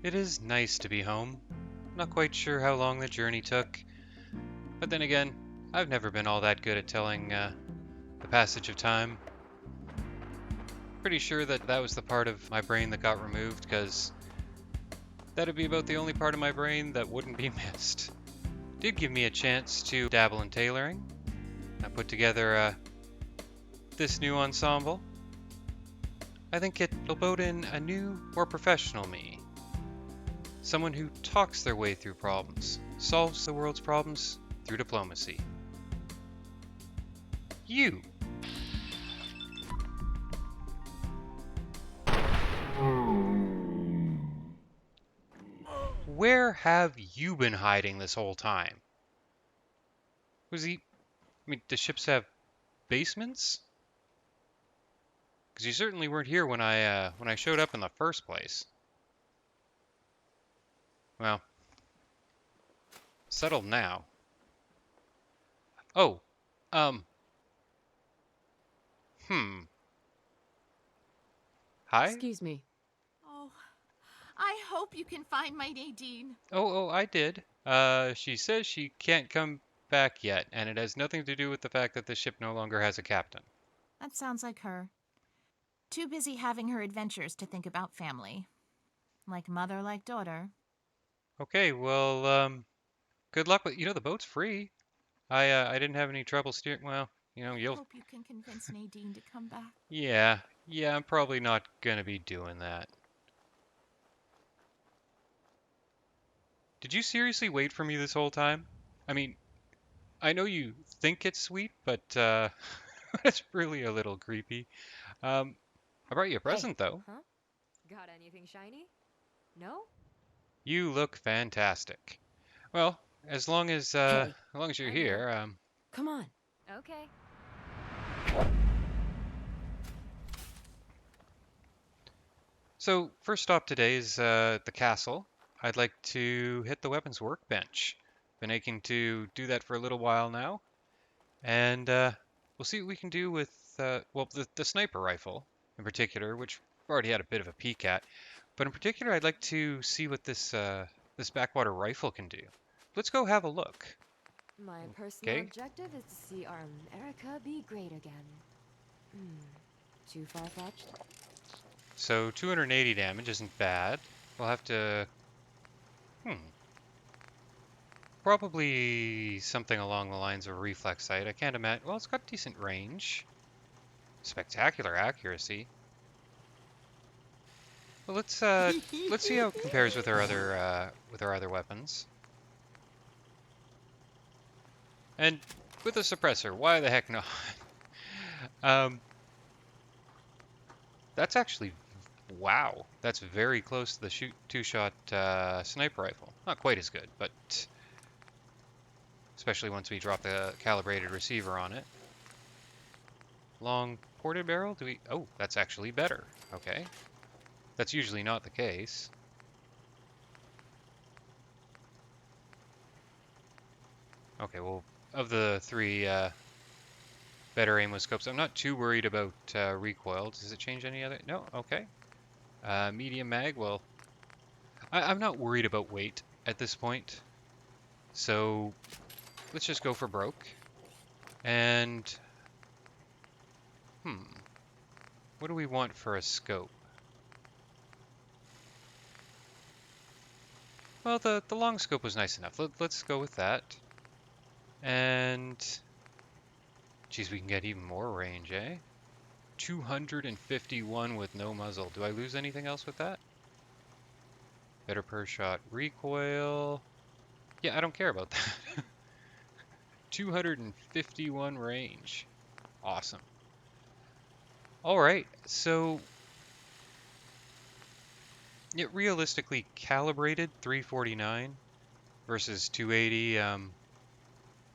It is nice to be home. Not quite sure how long the journey took, but then again, I've never been all that good at telling the passage of time. Pretty sure that that was the part of my brain that got removed, because that'd be about the only part of my brain that wouldn't be missed. Did give me a chance to dabble in tailoring. I put together this new ensemble. I think it'll boat in a new, more professional me. Someone who talks their way through problems, solves the world's problems through diplomacy. You! Where have you been hiding this whole time? Was he... I mean, do ships have basements? Because you certainly weren't here when I showed up in the first place. Well, settled now. Oh, um, hmm. Hi? Excuse me. Oh, I hope you can find my Nadine. Oh, I did. She says she can't come back yet, and it has nothing to do with the fact that the ship no longer has a captain. That sounds like her. Too busy having her adventures to think about family. Like mother, like daughter. Okay, well, good luck with, the boat's free. I didn't have any trouble steering, well, I you'll, hope you can convince Nadine to come back. yeah, I'm probably not gonna be doing that. Did you seriously wait for me this whole time? I mean, I know you think it's sweet, but, it's really a little creepy. Um, I brought you a Hey. present, though. Huh? Got anything shiny? No? You look fantastic. Well, Hey. as long as you're I'm here. here, Come on. Okay. so first stop today is the castle. I'd like to hit the weapons workbench. Been aching to do that for a little while now, and we'll see what we can do with well, the sniper rifle in particular, which we've already had a bit of a peek at. But in particular, I'd like to see what this backwater rifle can do. Let's go have a look. My personal Okay, objective is to see our America be great again. Hmm. Too far-fetched? so 280 damage isn't bad. We'll have to, hmm, probably something along the lines of a reflex sight. I can't imagine. Well, it's got decent range, spectacular accuracy. Well, let's see how it compares with our other weapons. And with a suppressor, why the heck not? um, that's actually wow. That's very close to the two-shot sniper rifle. Not quite as good, but especially once we drop the calibrated receiver on it. Long ported barrel? Do we? Oh, that's actually better. Okay, that's usually not the case. Okay, well, of the three better aimless scopes, I'm not too worried about recoil. Does it change any other? No. Okay. Medium mag. Well, I'm not worried about weight at this point, so let's just go for broke. And hmm, what do we want for a scope? Well, the long scope was nice enough. Let's go with that. And geez, we can get even more range, eh? 251 with no muzzle. Do I lose anything else with that? Better per shot recoil. Yeah, I don't care about that. 251 range. Awesome. All right, so it realistically calibrated 349 versus 280.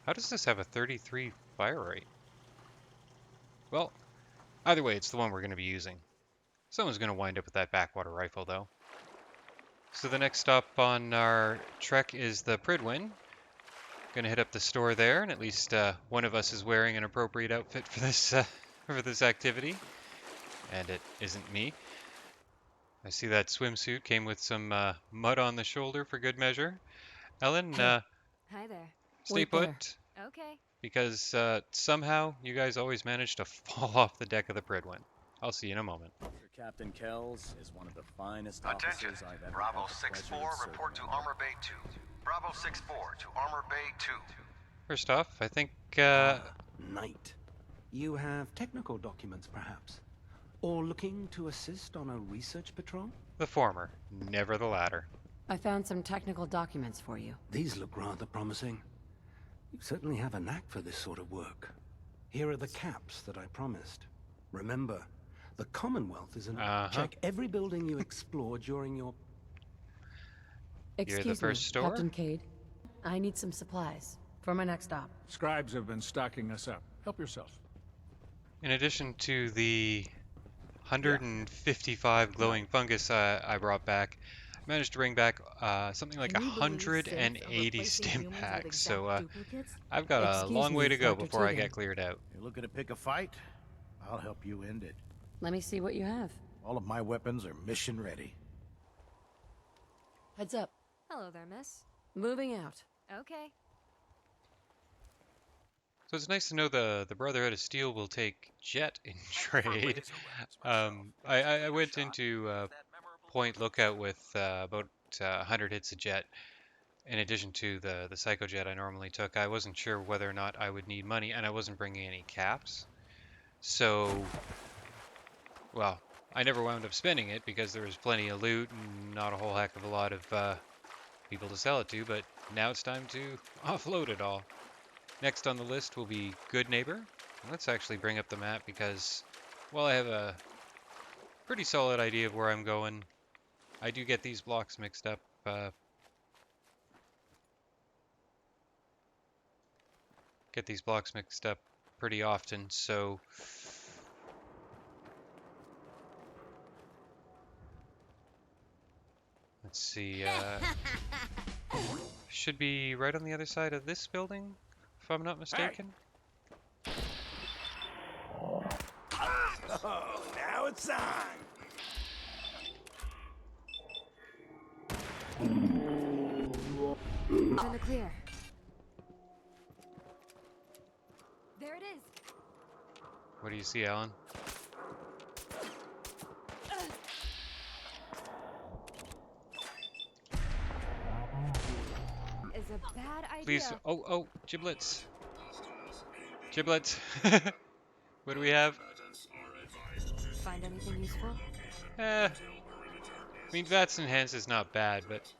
How does this have a 33 fire rate? Well, either way, it's the one we're going to be using. Someone's going to wind up with that backwater rifle, though. So the next stop on our trek is the Pridwin. Gonna hit up the store there, and at least one of us is wearing an appropriate outfit for this for this activity, and it isn't me. I see that swimsuit came with some mud on the shoulder for good measure. Ellen, Hey. Hi there. stay Wait there. put, Okay. because somehow you guys always manage to fall off the deck of the Pridwin. I'll see you in a moment. Captain Kells is one of the finest Attention, officers I've ever Bravo had the pleasure 6-4, of serving report to under. Armor Bay 2. Bravo 6-4 to Armor Bay 2. First off, I think Knight. You have technical documents, perhaps? Or looking to assist on a research patrol? the former, never the latter. I found some technical documents for you. These look rather promising. You certainly have a knack for this sort of work. Here are the caps that I promised. Remember, the Commonwealth is an... Check every building you explore during your... Excuse first me, store? Captain Cade. I need some supplies for my next stop. Scribes have been stocking us up. Help yourself. In addition to the 155 glowing fungus I brought back, I managed to bring back something like Can you believe 180 Sith stim humans with packs, exact so duplicates? I've got a Excuse long way me, to go Dr. before I Tegan. get cleared out. You're looking to pick a fight? I'll help you end it. Let me see what you have. All of my weapons are mission ready. Heads up. Hello there, miss. Moving out. Okay. So it's nice to know the Brotherhood of Steel will take Jet in trade. I went into Point Lookout with about 100 hits of Jet. In addition to the Psycho Jet I normally took, I wasn't sure whether or not I would need money, and I wasn't bringing any caps. So, well, I never wound up spending it because there was plenty of loot and not a whole heck of a lot of people to sell it to, but now it's time to offload it all. Next on the list will be Good Neighbor. Let's actually bring up the map because, while I have a pretty solid idea of where I'm going, I do get these blocks mixed up. Pretty often, so let's see. Should be right on the other side of this building, if I'm not mistaken. Oh, now it's on! In the clear. There it is. What do you see, Alan? Is a bad idea. Please. Oh, giblets. Giblets. What do we have? Find anything useful? I mean, Vats Enhance is not bad, but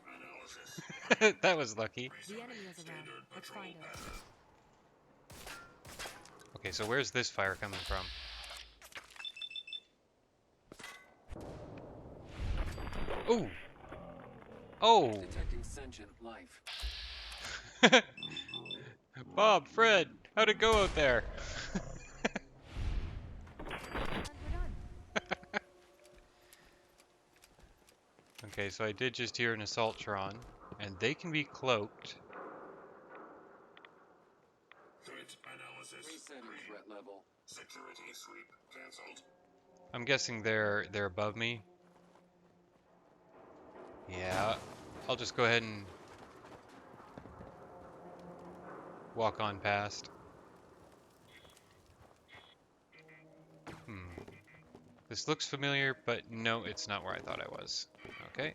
that was lucky. The enemy is around. Let's find it. Okay, so where's this fire coming from? Ooh! Oh! Detecting sentient life. Bob, Fred, how'd it go out there? And we're done. Okay, so I did just hear an Assaultron, and they can be cloaked. Resetting threat level. Security sweep cancelled. I'm guessing they're above me. Yeah, I'll just go ahead and walk on past. This looks familiar, but no, it's not where I thought I was. Okay.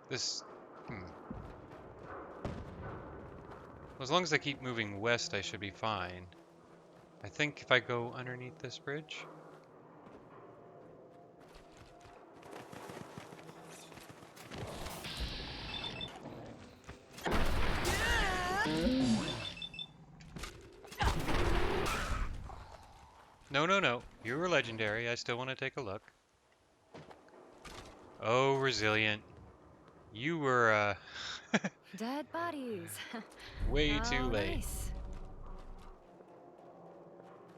This... As long as I keep moving west, I should be fine. I think if I go underneath this bridge... No. You were legendary. I still want to take a look. Oh, Resilient. You were, Dead bodies. way How too late. Nice.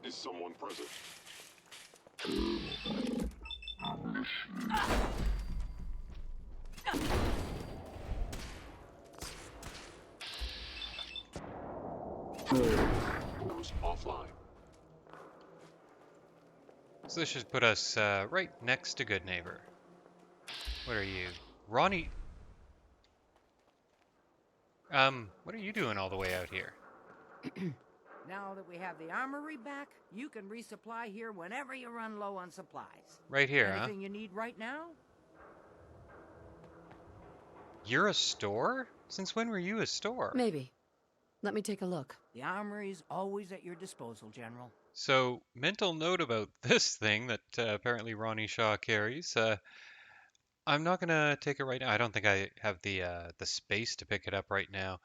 Is someone present? Goes offline. So this should put us right next to Good Neighbor. What are you? Ronnie? What are you doing all the way out here? Now that we have the armory back, you can resupply here whenever you run low on supplies. Right here, huh? Anything you need right now? You're a store? Since when were you a store? Maybe. Let me take a look. The armory's always at your disposal, General. So, mental note about this thing that apparently Ronnie Shaw carries. I'm not gonna take it right now. I don't think I have the space to pick it up right now.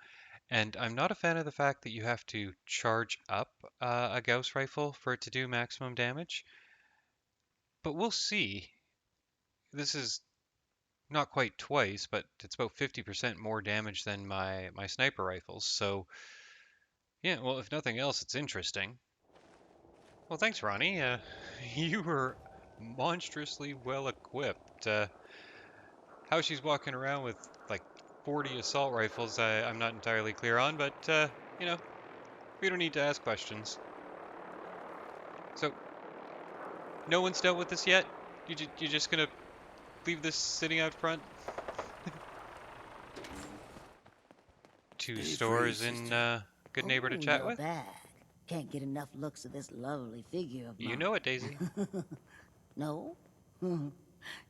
And I'm not a fan of the fact that you have to charge up a Gauss rifle for it to do maximum damage. But we'll see. This is not quite twice, but it's about 50% more damage than my sniper rifles. So, yeah, well, if nothing else, it's interesting. Well, thanks, Ronnie. You were monstrously well equipped. How she's walking around with like 40 assault rifles, I'm not entirely clear on, but you know, we don't need to ask questions. So, no one's dealt with this yet? You just gonna leave this sitting out front? Two stores in Good Neighbor to chat with? Bag. Can't get enough looks of this lovely figure of mine. You know it, Daisy. No?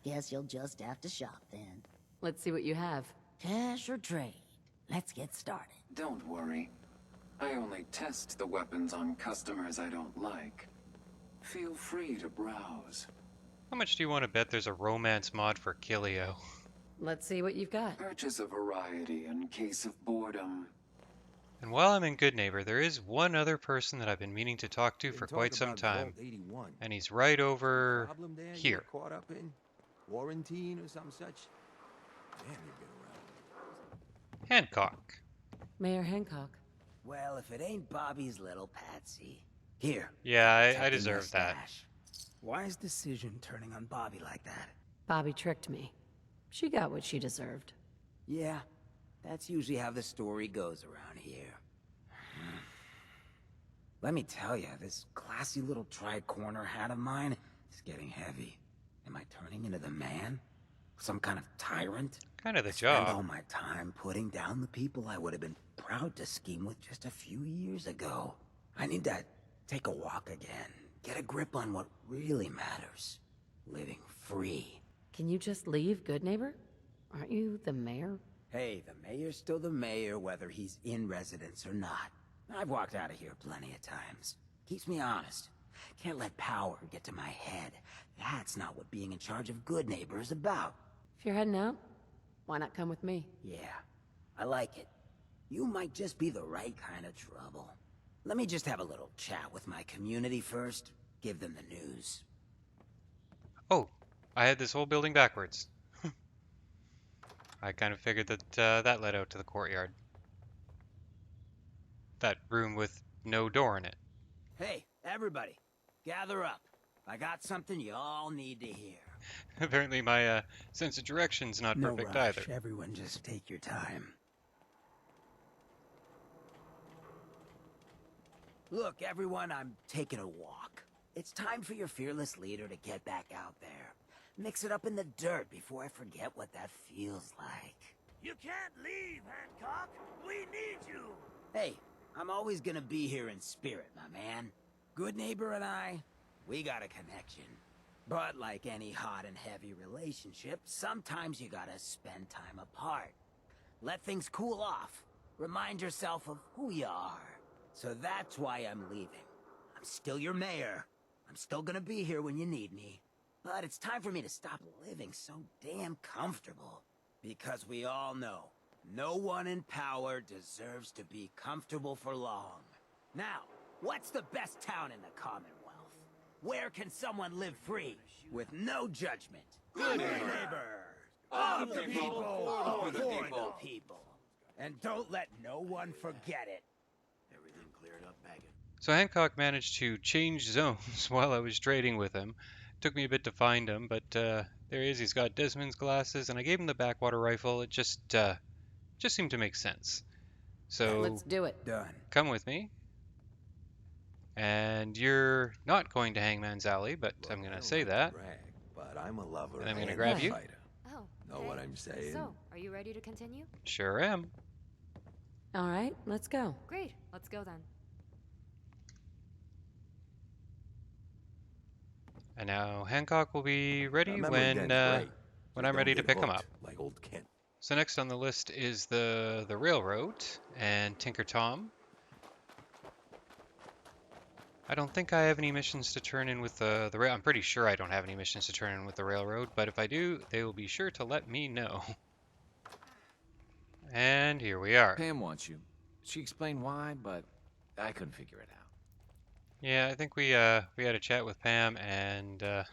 Guess you'll just have to shop then. Let's see what you have. Cash or trade? Let's get started. Don't worry. I only test the weapons on customers I don't like. Feel free to browse. How much do you want to bet there's a romance mod for Kilio? Let's see what you've got. Purchase a variety in case of boredom. And while I'm in Good Neighbor, there is one other person that I've been meaning to talk to for quite some time. And he's right over here. Caught up in quarantine or some such. Man, you've been around. Hancock. Mayor Hancock. Well, if it ain't Bobby's little patsy. Here. Yeah, I deserve that. Why is Decision turning on Bobby like that? Bobby tricked me. She got what she deserved. Yeah, that's usually how the story goes around here. Let me tell you, this classy little tri-corner hat of mine is getting heavy. Am I turning into the man? Some kind of tyrant? Kind of the Spend all job. my time putting down the people I would have been proud to scheme with just a few years ago. I need to take a walk again. Get a grip on what really matters. Living free. Can you just leave, Good Neighbor? Aren't you the mayor? Hey, the mayor's still the mayor whether he's in residence or not. I've walked out of here plenty of times. Keeps me honest. Can't let power get to my head. That's not what being in charge of Good Neighbor is about. If you're heading out, why not come with me? Yeah, I like it. You might just be the right kind of trouble. Let me just have a little chat with my community first. Give them the news. Oh, I had this whole building backwards. I kind of figured that that led out to the courtyard. That room with no door in it. Hey, everybody, gather up. I got something you all need to hear. Apparently my sense of direction's not No perfect rush. either. Everyone just take your time. Look, everyone, I'm taking a walk. It's time for your fearless leader to get back out there. Mix it up in the dirt before I forget what that feels like. You can't leave, Hancock. We need you. Hey, I'm always gonna be here in spirit, my man. Good Neighbor and I, we got a connection. But like any hot and heavy relationship, sometimes you gotta spend time apart. Let things cool off. Remind yourself of who you are. So that's why I'm leaving. I'm still your mayor. I'm still gonna be here when you need me. But it's time for me to stop living so damn comfortable. Because we all know, no one in power deserves to be comfortable for long. Now, what's the best town in the Commonwealth? Where can someone live free, with no judgment? Good Neighbor! Of the people, for the people. And don't let no one forget it. Everything cleared up, Baggett. So Hancock managed to change zones while I was trading with him. Took me a bit to find him, but there he is. He's got Desmond's glasses, and I gave him the backwater rifle. It just seemed to make sense. So Let's do it. Done. come with me, And you're not going to Hangman's Alley, but Look, I'm I gonna don't say like to that. brag, but I'm a lover And I'm and gonna a grab you. fighter. Oh, Know what I'm saying? So, are you ready to continue? Sure am. All right, let's go. Great, let's go then. And now Hancock will be ready Memory when Den's great. when Just I'm don't ready to get pick him hooked up. like old Kent. So next on the list is the railroad and Tinker Tom. I don't think I have any missions to turn in with the rail. I'm pretty sure I don't have any missions to turn in with the railroad, but if I do, they will be sure to let me know. And here we are. Pam wants you. She explained why, but I couldn't figure it out. Yeah, I think we had a chat with Pam, and don't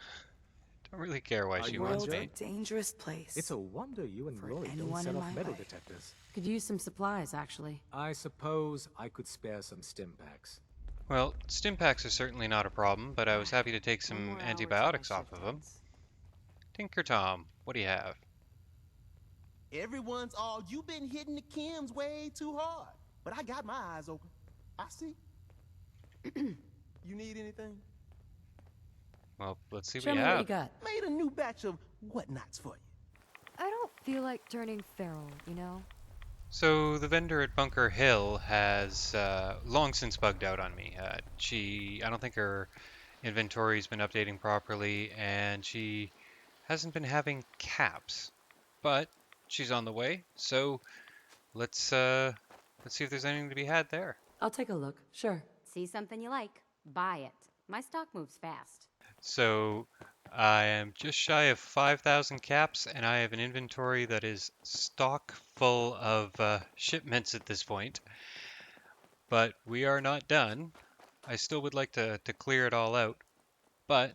really care why she wants me. Dangerous place. It's a wonder you and Glory don't anyone set in off my metal way. detectors. Could use some supplies, actually. I suppose I could spare some stim packs. Well, stim packs are certainly not a problem, but I was happy to take One some more hour antibiotics till my off of shift them. ends. Tinker Tom, what do you have? Everyone's all, you've been hitting the chems way too hard. But I got my eyes open. I see. You need anything? Well, let's see Show what you me what have. you got. Made a new batch of whatnots for you. I don't feel like turning feral, you know? So the vendor at Bunker Hill has long since bugged out on me. I don't think her inventory's been updating properly, and she hasn't been having caps. But she's on the way, so let's see if there's anything to be had there. I'll take a look. Sure. See something you like, buy it. My stock moves fast. So I am just shy of 5,000 caps, and I have an inventory that is stock full of shipments at this point. But we are not done. I still would like to clear it all out. But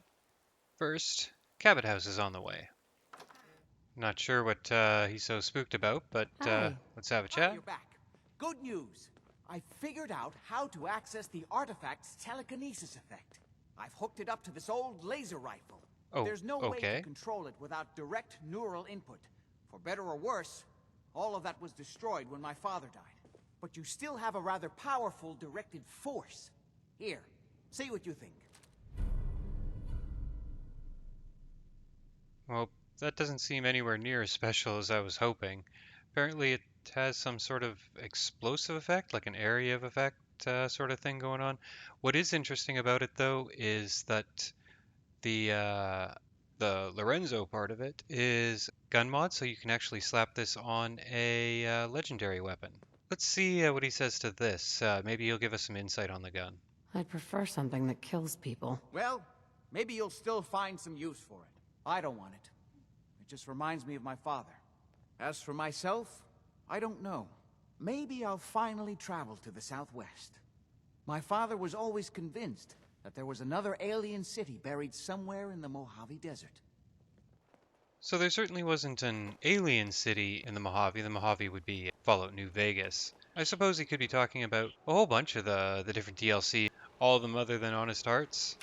first, Cabot House is on the way. Not sure what he's so spooked about, but let's have a chat. You're back. Good news. I figured out how to access the artifact's telekinesis effect. I've hooked it up to this old laser rifle. Oh, There's no way okay. to control it without direct neural input. For better or worse, all of that was destroyed when my father died. But you still have a rather powerful directed force. Here, see what you think. Well, that doesn't seem anywhere near as special as I was hoping. Apparently it has some sort of explosive effect, like an area of effect sort of thing going on. What is interesting about it, though, is that the Lorenzo part of it is gun mod, so you can actually slap this on a legendary weapon. Let's see what he says to this. Maybe he'll give us some insight on the gun. I'd prefer something that kills people. Well, maybe you'll still find some use for it. I don't want it. It just reminds me of my father. As for myself, I don't know. Maybe I'll finally travel to the Southwest. My father was always convinced that there was another alien city buried somewhere in the Mojave Desert. So there certainly wasn't an alien city in the Mojave. The Mojave would be Fallout New Vegas. I suppose he could be talking about a whole bunch of the different DLC, all of them other than Honest Hearts.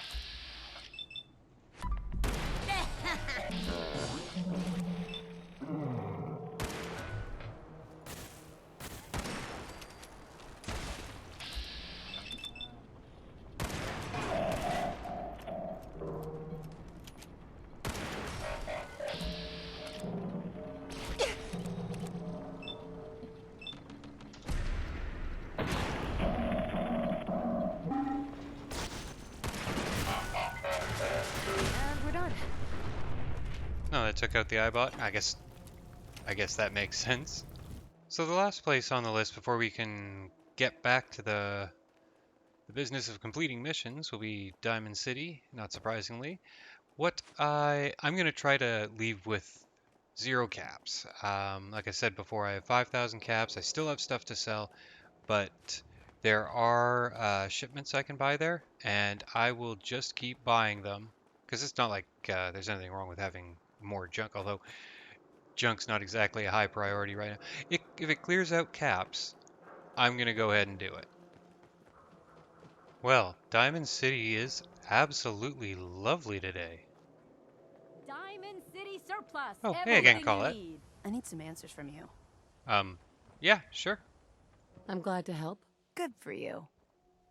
And we're done. No, that took out the iBot. I guess that makes sense. So the last place on the list before we can get back to the business of completing missions will be Diamond City, not surprisingly. I'm going to try to leave with 0 caps. Like I said before, I have 5,000 caps. I still have stuff to sell, but there are shipments I can buy there, and I will just keep buying them because it's not like there's anything wrong with having more junk, although junk's not exactly a high priority right now. If it clears out caps, I'm going to go ahead and do it. Well, Diamond City is absolutely lovely today. Diamond City surplus. Oh, hey again, Everything you Colette. need. I need some answers from you. Yeah, sure. I'm glad to help. Good for you.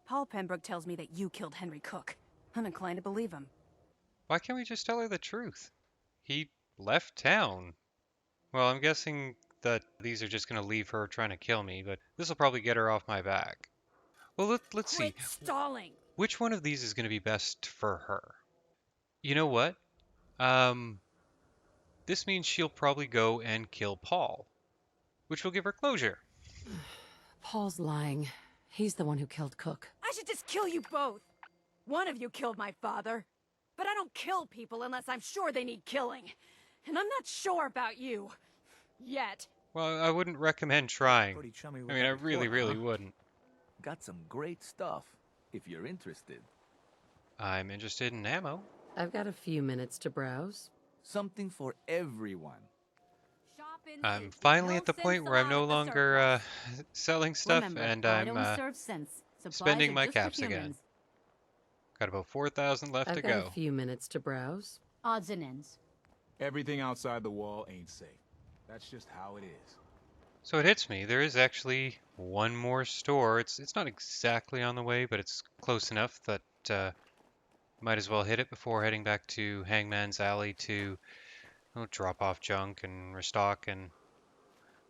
Paul Pembroke tells me that you killed Henry Cook. I'm inclined to believe him. Why can't we just tell her the truth? He left town. Well, I'm guessing that these are just going to leave her trying to kill me, but this will probably get her off my back. Well, let's see. Quit stalling! Which one of these is going to be best for her? You know what? Um, this means she'll probably go and kill Paul, which will give her closure. Paul's lying. He's the one who killed Cook. I should just kill you both. One of you killed my father. But I don't kill people unless I'm sure they need killing. And I'm not sure about you. Yet. Well, I wouldn't recommend trying. Pretty chummy with I mean, I that really, reporter, really huh? wouldn't. Got some great stuff, if you're interested. I'm interested in ammo. I've got a few minutes to browse. Something for everyone. I'm finally at the point where I'm no longer selling stuff, Remember, and I I'm don't serve sense. Supplies spending are my just for caps again. humans. Got about 4,000 left to I've got go. a few minutes to browse. Odds and ends. Everything outside the wall ain't safe. That's just how it is. So it hits me. There is actually one more store. It's not exactly on the way, but it's close enough that might as well hit it before heading back to Hangman's Alley to drop off junk and restock. And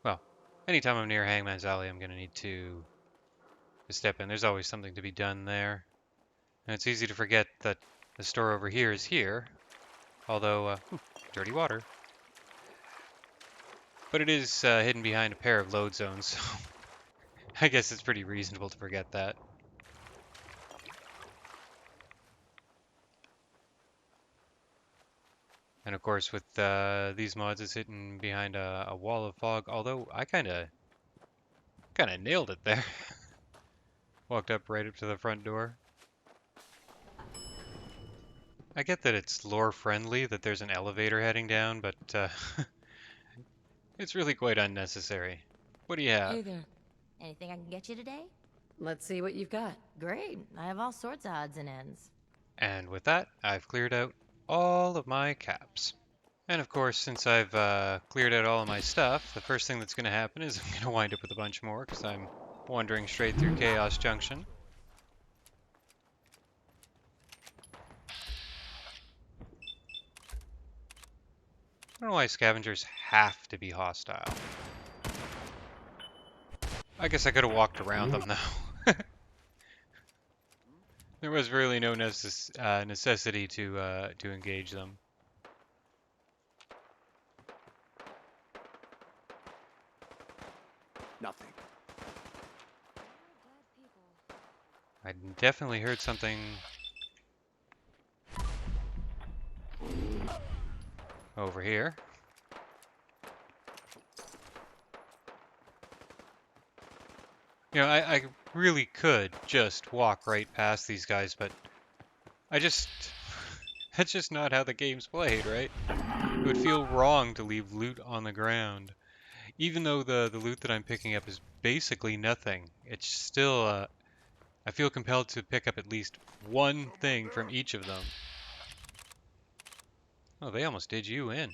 well, anytime I'm near Hangman's Alley, I'm gonna need to step in. There's always something to be done there, and it's easy to forget that the store over here is here. Although, dirty water. But it is hidden behind a pair of load zones, so I guess it's pretty reasonable to forget that. And of course, with these mods, it's hidden behind a wall of fog. Although I kind of nailed it there. Walked up right up to the front door. I get that it's lore friendly, that there's an elevator heading down, but it's really quite unnecessary. What do you have? Hey there. Anything I can get you today? Let's see what you've got. Great. I have all sorts of odds and ends. And with that, I've cleared out all of my caps. And of course, since I've cleared out all of my stuff, the first thing that's going to happen is I'm going to wind up with a bunch more, because I'm wandering straight through Chaos Junction. I don't know why scavengers have to be hostile. I guess I could have walked around them though. There was really no necessity to engage them. Nothing. I definitely heard something. Over here. You know, I really could just walk right past these guys, but that's just not how the game's played, right? It would feel wrong to leave loot on the ground. Even though the loot that I'm picking up is basically nothing, it's still, I feel compelled to pick up at least one thing from each of them. Oh, they almost did you in.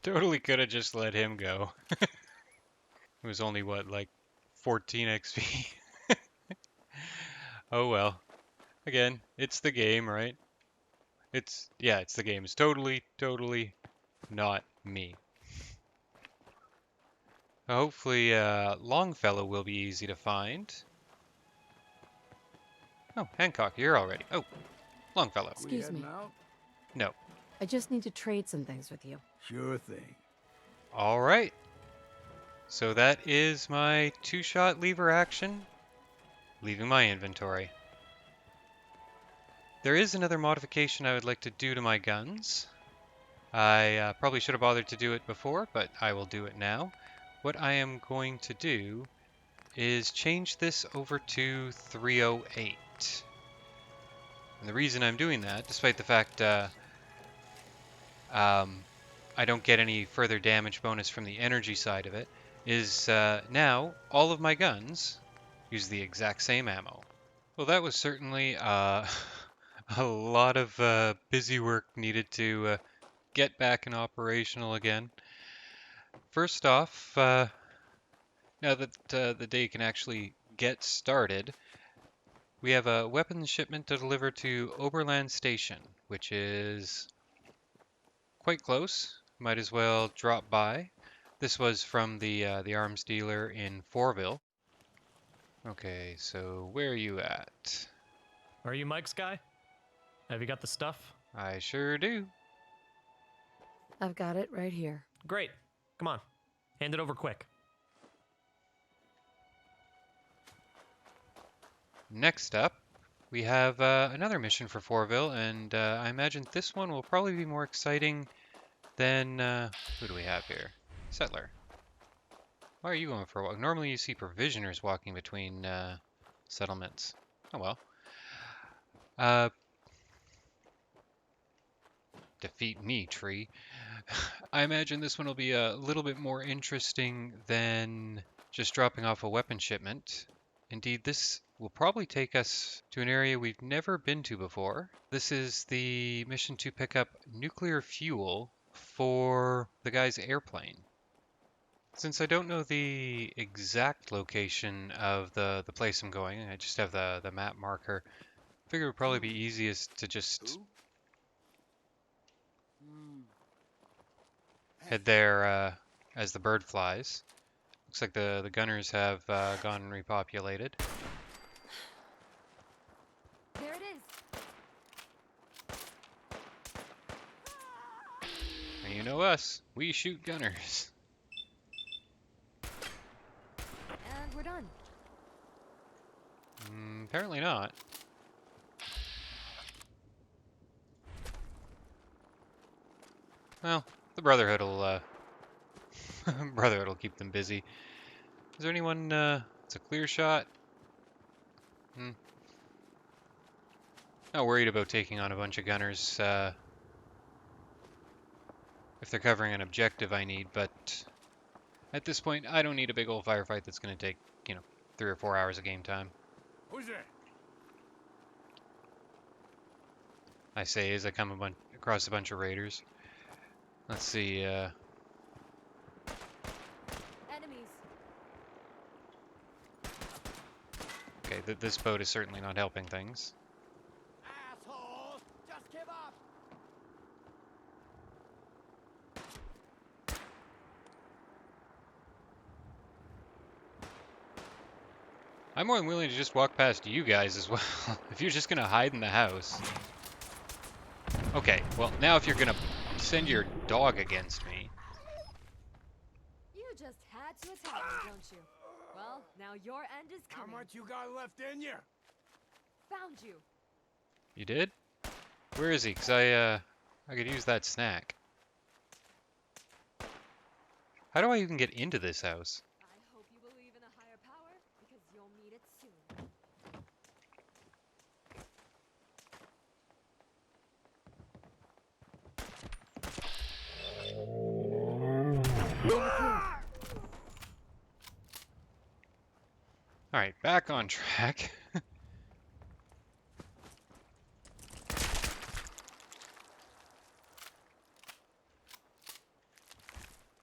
Totally could have just let him go. It was only, what, like 14 XP? Oh well. Again, it's the game, right? It's the game. It's totally not me. Hopefully, Longfellow will be easy to find. Oh, Hancock, you're already. Oh, Longfellow. Excuse me. No. I just need to trade some things with you. Sure thing. All right. So that is my two-shot lever action, leaving my inventory. There is another modification I would like to do to my guns. I probably should have bothered to do it before, but I will do it now. What I am going to do is change this over to 308. And the reason I'm doing that, despite the fact I don't get any further damage bonus from the energy side of it, is now all of my guns use the exact same ammo. Well, that was certainly a lot of busy work needed to get back and operational again. First off, now that the day can actually get started, we have a weapons shipment to deliver to Oberland Station, which is quite close. Might as well drop by. This was from the arms dealer in Fourville. Okay, so where are you at? Are you Mike's guy? Have you got the stuff? I sure do. I've got it right here. Great. Come on. Hand it over quick. Next up, we have another mission for Fourville, and I imagine this one will probably be more exciting than... who do we have here? Settler. Why are you going for a walk? Normally you see provisioners walking between settlements. Oh well. Defeat me, tree. I imagine this one will be a little bit more interesting than just dropping off a weapon shipment. Indeed, this will probably take us to an area we've never been to before. This is the mission to pick up nuclear fuel for the guy's airplane. Since I don't know the exact location of the place I'm going, I just have the map marker, I figure it would probably be easiest to just head there as the bird flies. Looks like the gunners have gone and repopulated. There it is. And you know us, we shoot gunners. And we're done. Apparently not. Well, the Brotherhood will Brotherhood will keep them busy. Is there anyone? It's a clear shot. Not worried about taking on a bunch of gunners if they're covering an objective I need, but at this point I don't need a big old firefight that's going to take, 3 or 4 hours of game time. Who's there? I say as I come across a bunch of raiders. Let's see. Enemies. Okay, this boat is certainly not helping things. Asshole! Just give up! I'm more than willing to just walk past you guys as well, if you're just gonna hide in the house. Okay, well, now if you're gonna send your dog against me. You just had to attack me, don't you? Well, now your end is coming. How much you got left in you? Found you. You did? Where is he? Because I could use that snack. How do I even get into this house? I hope you believe in a higher power, because you'll need it soon. Alright, back on track.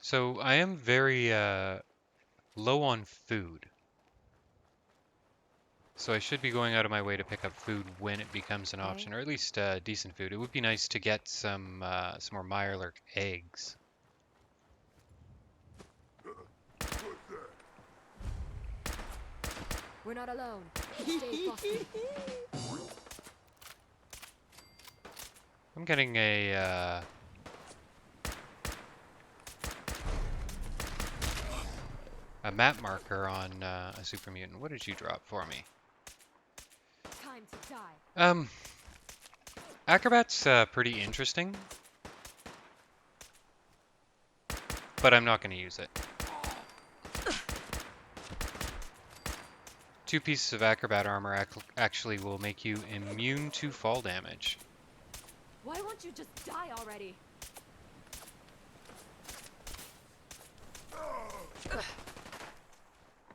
So I am very low on food. So I should be going out of my way to pick up food when it becomes an option, or at least decent food. It would be nice to get some more Mirelurk eggs. We're not alone. Stay frosty. I'm getting a map marker on a super mutant. What did you drop for me? Time to die. Acrobat's pretty interesting, but I'm not going to use it. 2 pieces of Acrobat armor actually will make you immune to fall damage. Why won't you just die already?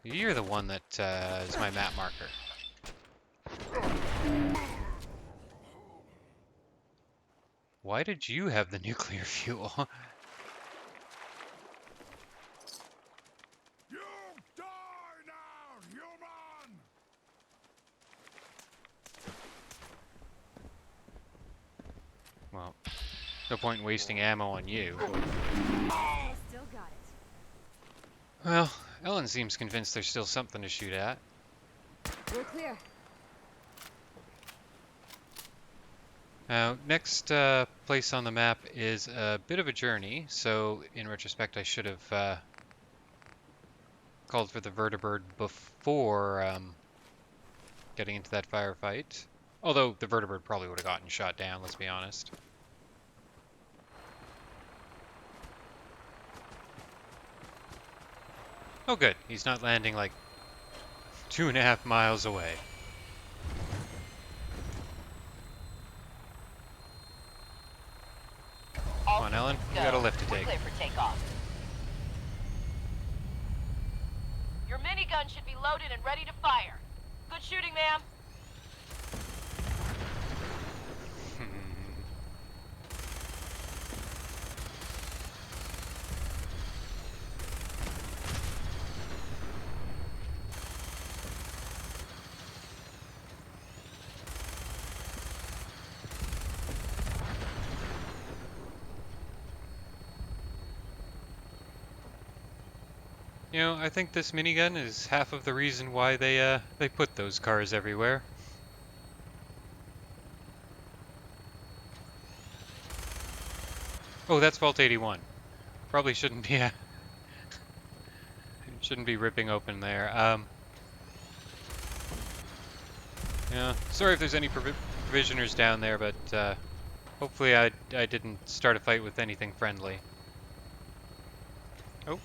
You're the one that is my map marker. Why did you have the nuclear fuel? You die now, human! Well, no point in wasting ammo on you. Still got it. Well, Ellen seems convinced there's still something to shoot at. We're clear. Now, next place on the map is a bit of a journey, so in retrospect I should have called for the vertibird before getting into that firefight. Although the vertibird probably would have gotten shot down, let's be honest. Oh good, he's not landing like 2.5 miles away. Come on, Ellen, we got a lift to take. Clear for takeoff. Your minigun should be loaded and ready to fire. Good shooting, ma'am. You know, I think this minigun is half of the reason why they put those cars everywhere. Oh, that's Vault 81. Probably shouldn't be shouldn't be ripping open there. Yeah, sorry if there's any provisioners down there, but hopefully I didn't start a fight with anything friendly. Oh.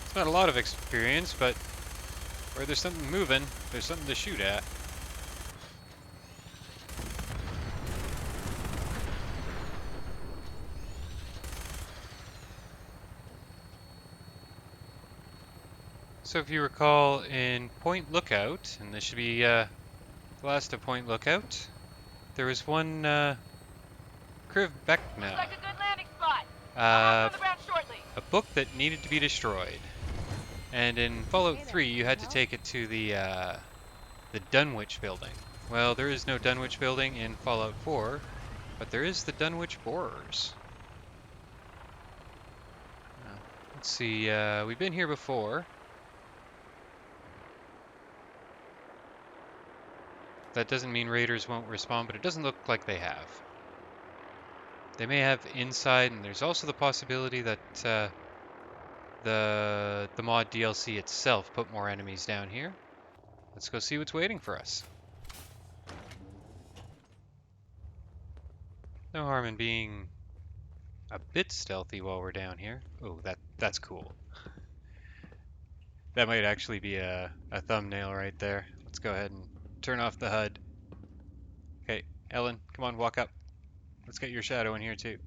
It's not a lot of experience, but where there's something moving, there's something to shoot at. So if you recall in Point Lookout, and this should be the last of Point Lookout, there was one Kriv Bekna, Looks like a good landing spot. a On the ground shortly. book that needed to be destroyed. And in Fallout 3, you had to take it to the Dunwich building. Well, there is no Dunwich building in Fallout 4, but there is the Dunwich Borers. Let's see, we've been here before. That doesn't mean raiders won't respawn, but it doesn't look like they have. They may have inside, and there's also the possibility that the mod DLC itself put more enemies down here. Let's go see what's waiting for us. No harm in being a bit stealthy while we're down here. Oh, that's cool. That might actually be a thumbnail right there. Let's go ahead and turn off the HUD. Okay, Ellen, come on, walk up. Let's get your shadow in here too.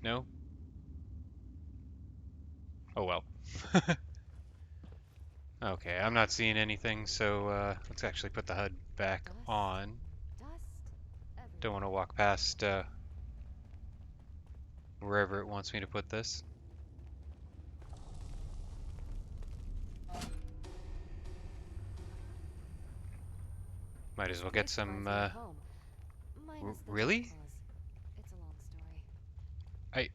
No? Oh well. Okay, I'm not seeing anything, so let's actually put the HUD back on. Don't want to walk past wherever it wants me to put this. Might as well get some, really? It's a long story.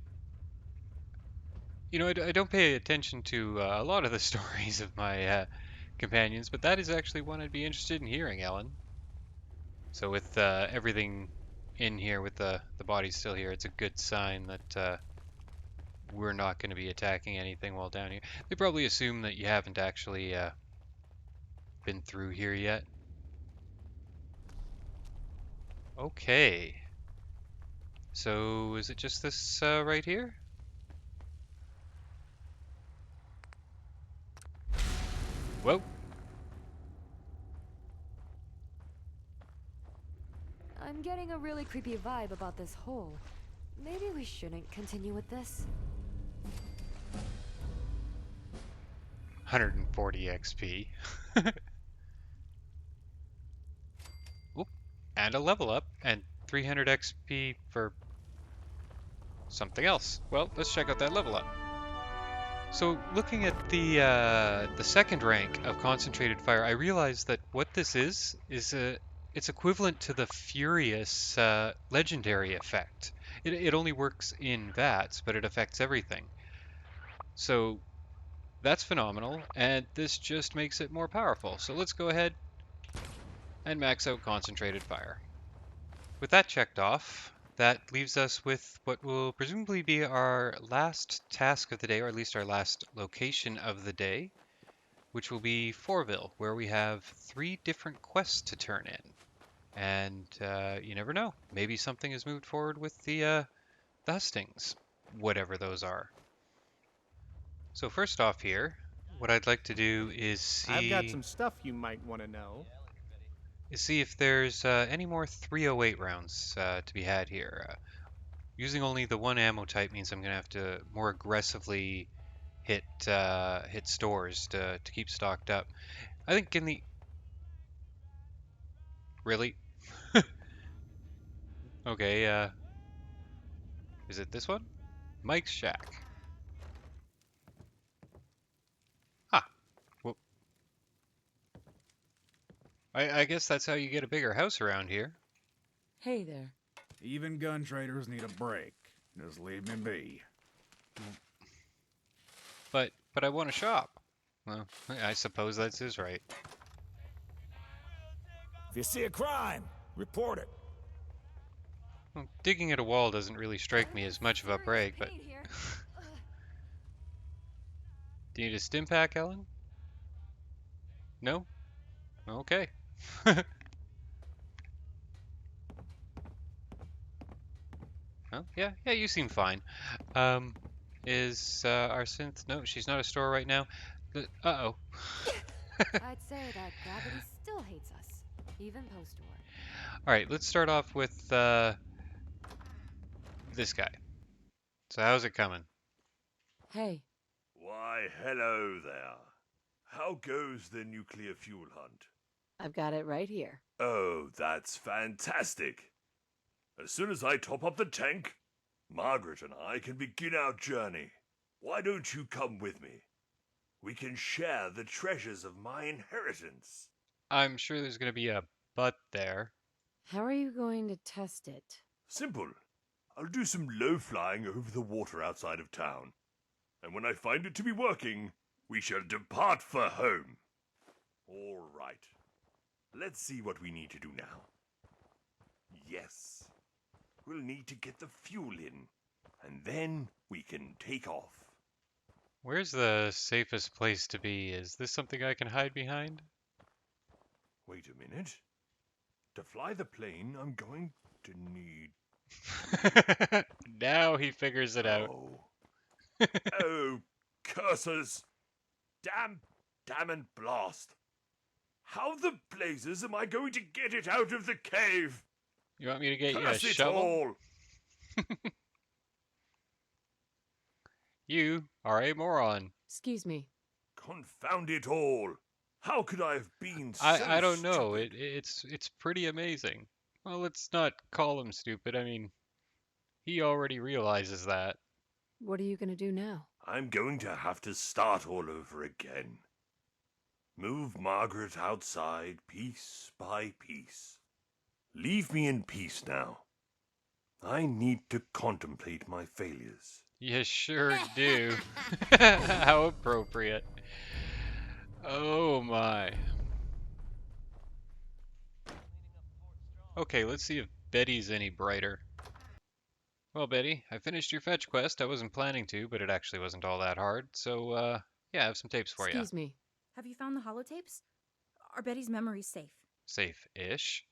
You know, I don't pay attention to a lot of the stories of my companions, but that is actually one I'd be interested in hearing, Ellen. So with everything in here, with the bodies still here, it's a good sign that we're not going to be attacking anything while down here. They probably assume that you haven't actually been through here yet. Okay. So is it just this right here? Whoa. I'm getting a really creepy vibe about this hole. Maybe we shouldn't continue with this. 140 XP. Oop. and a level up, and 300 XP for something else. Well, let's check out that level up. So looking at the second rank of concentrated fire, I realized that what this is it's equivalent to the Furious legendary effect. It only works in VATS, but it affects everything. So that's phenomenal, and this just makes it more powerful. So let's go ahead and max out concentrated fire. With that checked off, that leaves us with what will presumably be our last task of the day, or at least our last location of the day, which will be Fourville, where we have 3 different quests to turn in. And you never know, maybe something has moved forward with the hustings, whatever those are. So first off here, what I'd like to do is I've got some stuff you might want to know. see if there's any more 308 rounds to be had here. Using only the one ammo type means I'm gonna have to more aggressively hit stores to keep stocked up. I think in the really okay. Is it this one? Mike's Shack. Huh. Well, I guess that's how you get a bigger house around here. Hey there. Even gun traders need a break. Just leave me be. But I want to shop. Well, I suppose that's his right. If you see a crime, report it. Well, digging at a wall doesn't really strike me as much of a brag, but... Do you need a stim pack, Ellen? No? Okay. Well, yeah, you seem fine. Is our synth... No, she's not a store right now. Uh-oh. I'd say that gravity still hates us, even post-war. Alright, let's start off with this guy. So how's it coming? Hey. Why, hello there. How goes the nuclear fuel hunt? I've got it right here. Oh, that's fantastic. As soon as I top up the tank, Margaret and I can begin our journey. Why don't you come with me? We can share the treasures of my inheritance. I'm sure there's going to be a but there. How are you going to test it? Simple. I'll do some low flying over the water outside of town. And when I find it to be working, we shall depart for home. All right. Let's see what we need to do now. Yes. We'll need to get the fuel in, and then we can take off. Where's the safest place to be? Is this something I can hide behind? Wait a minute. To fly the plane, I'm going to need... Now he figures it out. Oh, curses! Damn and blast! How the blazes am I going to get it out of the cave? You want me to get Curse you a it shovel? all. You are a moron. Excuse me. Confound it all! How could I have been so I don't know. stupid? It's pretty amazing. Well, let's not call him stupid. I mean, he already realizes that. What are you going to do now? I'm going to have to start all over again. Move Margaret outside piece by piece. Leave me in peace now. I need to contemplate my failures. You sure do. How appropriate. Oh my. Okay, let's see if Betty's any brighter. Well, Betty, I finished your fetch quest. I wasn't planning to, but it actually wasn't all that hard. So, yeah, I have some tapes for you. Excuse me. Have you found the holotapes? Are Betty's memories safe? Safe-ish.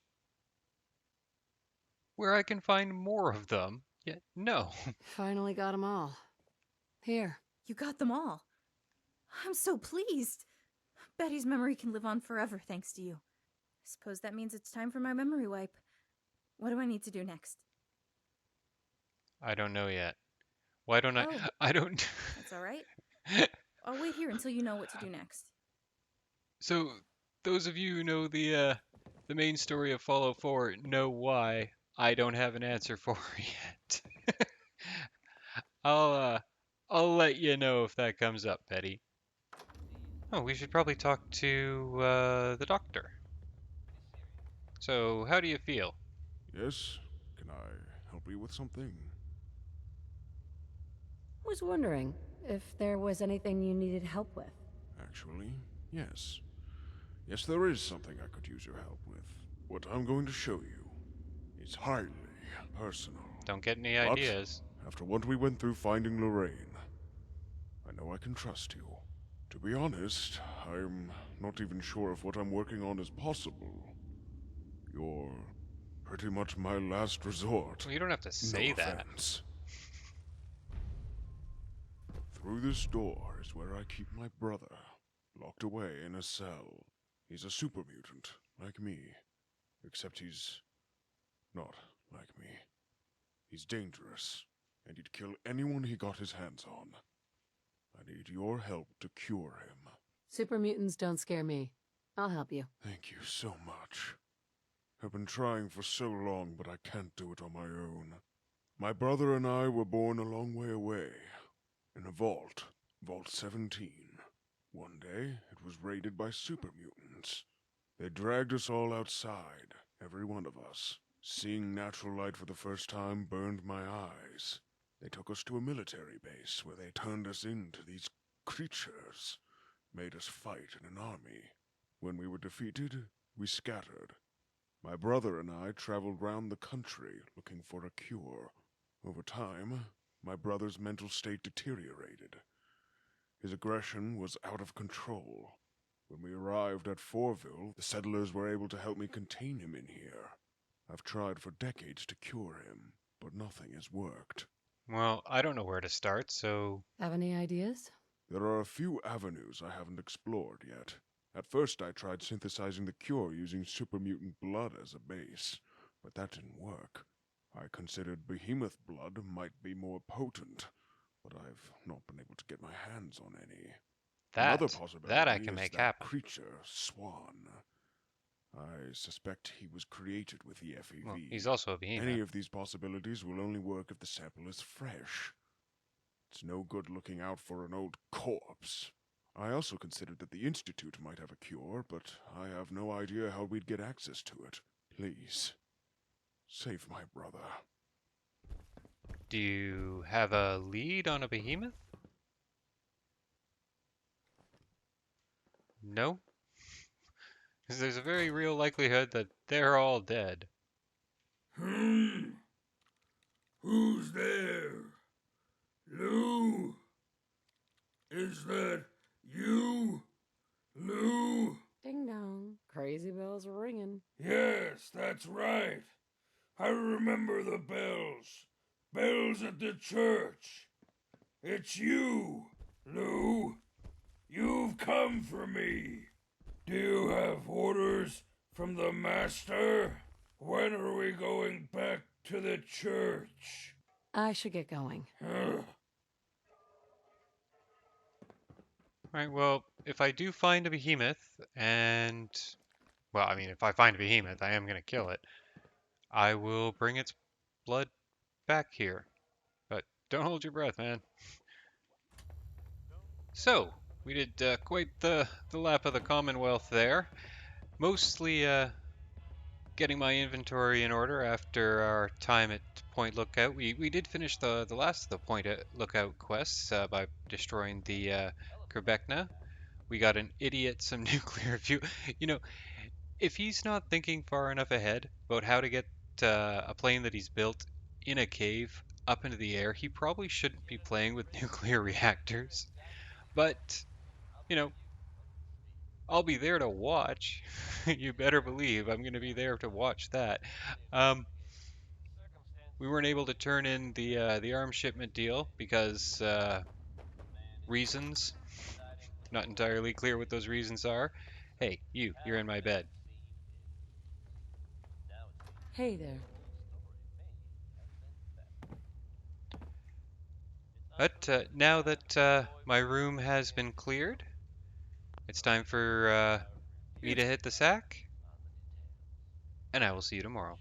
Where I can find more of them, yet no. Finally got them all. Here. You got them all. I'm so pleased. Betty's memory can live on forever thanks to you. I suppose that means it's time for my memory wipe. What do I need to do next? I don't know yet. Why don't I? Oh. I don't. That's all right. I'll wait here until you know what to do next. So, those of you who know the the main story of Fallout 4 know why I don't have an answer for yet. I'll uh I'll let you know if that comes up, Betty. Oh, we should probably talk to the doctor. So, how do you feel? Yes? Can I help you with something? Was wondering if there was anything you needed help with. Actually, yes. Yes, there is something I could use your help with. What I'm going to show you is highly personal. Don't get any ideas. But after what we went through finding Lorraine, I know I can trust you. To be honest, I'm not even sure if what I'm working on is possible. You're pretty much my last resort. Well, you don't have to say that. Offense. Through this door is where I keep my brother, locked away in a cell. He's a super mutant, like me. Except he's not like me. He's dangerous, and he'd kill anyone he got his hands on. I need your help to cure him. Super mutants don't scare me. I'll help you. Thank you so much. I've been trying for so long, but I can't do it on my own. My brother and I were born a long way away, in a vault, Vault 17. One day, it was raided by super mutants. They dragged us all outside, every one of us. Seeing natural light for the first time burned my eyes. They took us to a military base where they turned us into these creatures, made us fight in an army. When we were defeated, we scattered. My brother and I traveled round the country looking for a cure. Over time, my brother's mental state deteriorated. His aggression was out of control. When we arrived at Fourville, the settlers were able to help me contain him in here. I've tried for decades to cure him, but nothing has worked. Well, I don't know where to start, so... Have any ideas? There are a few avenues I haven't explored yet. At first I tried synthesizing the cure using super mutant blood as a base, but that didn't work. I considered behemoth blood might be more potent, but I've not been able to get my hands on any. Another possibility that I can is make that happen. creature, Swan. I suspect he was created with the FEV. Well, he's also a behemoth. Any of these possibilities will only work if the sample is fresh. It's no good looking out for an old corpse. I also considered that the Institute might have a cure, but I have no idea how we'd get access to it. Please, save my brother. Do you have a lead on a behemoth? No? Because there's a very real likelihood that they're all dead. Who's there? Lou? Is that you? Lou? Ding dong. Crazy bells are ringing. Yes, that's right. I remember the bells. Bells at the church. It's you, Lou. You've come for me. Do you have orders from the Master? When are we going back to the church? I should get going. Alright, well, if I do find a behemoth, and... Well, I mean, if I find a behemoth, I am going to kill it. I will bring its blood back here. But don't hold your breath, man. So, we did quite the lap of the Commonwealth there. Mostly getting my inventory in order after our time at Point Lookout. We did finish the last of the Point Lookout quests by destroying the Quebecna. We got an idiot some nuclear fuel. You know, if he's not thinking far enough ahead about how to get a plane that he's built in a cave up into the air, he probably shouldn't be playing with nuclear reactors. But, you know, I'll be there to watch. You better believe I'm going to be there to watch that. We weren't able to turn in the arms shipment deal because reasons. Not entirely clear what those reasons are. Hey, you're in my bed. Hey there. But now that my room has been cleared, it's time for me to hit the sack. and I will see you tomorrow.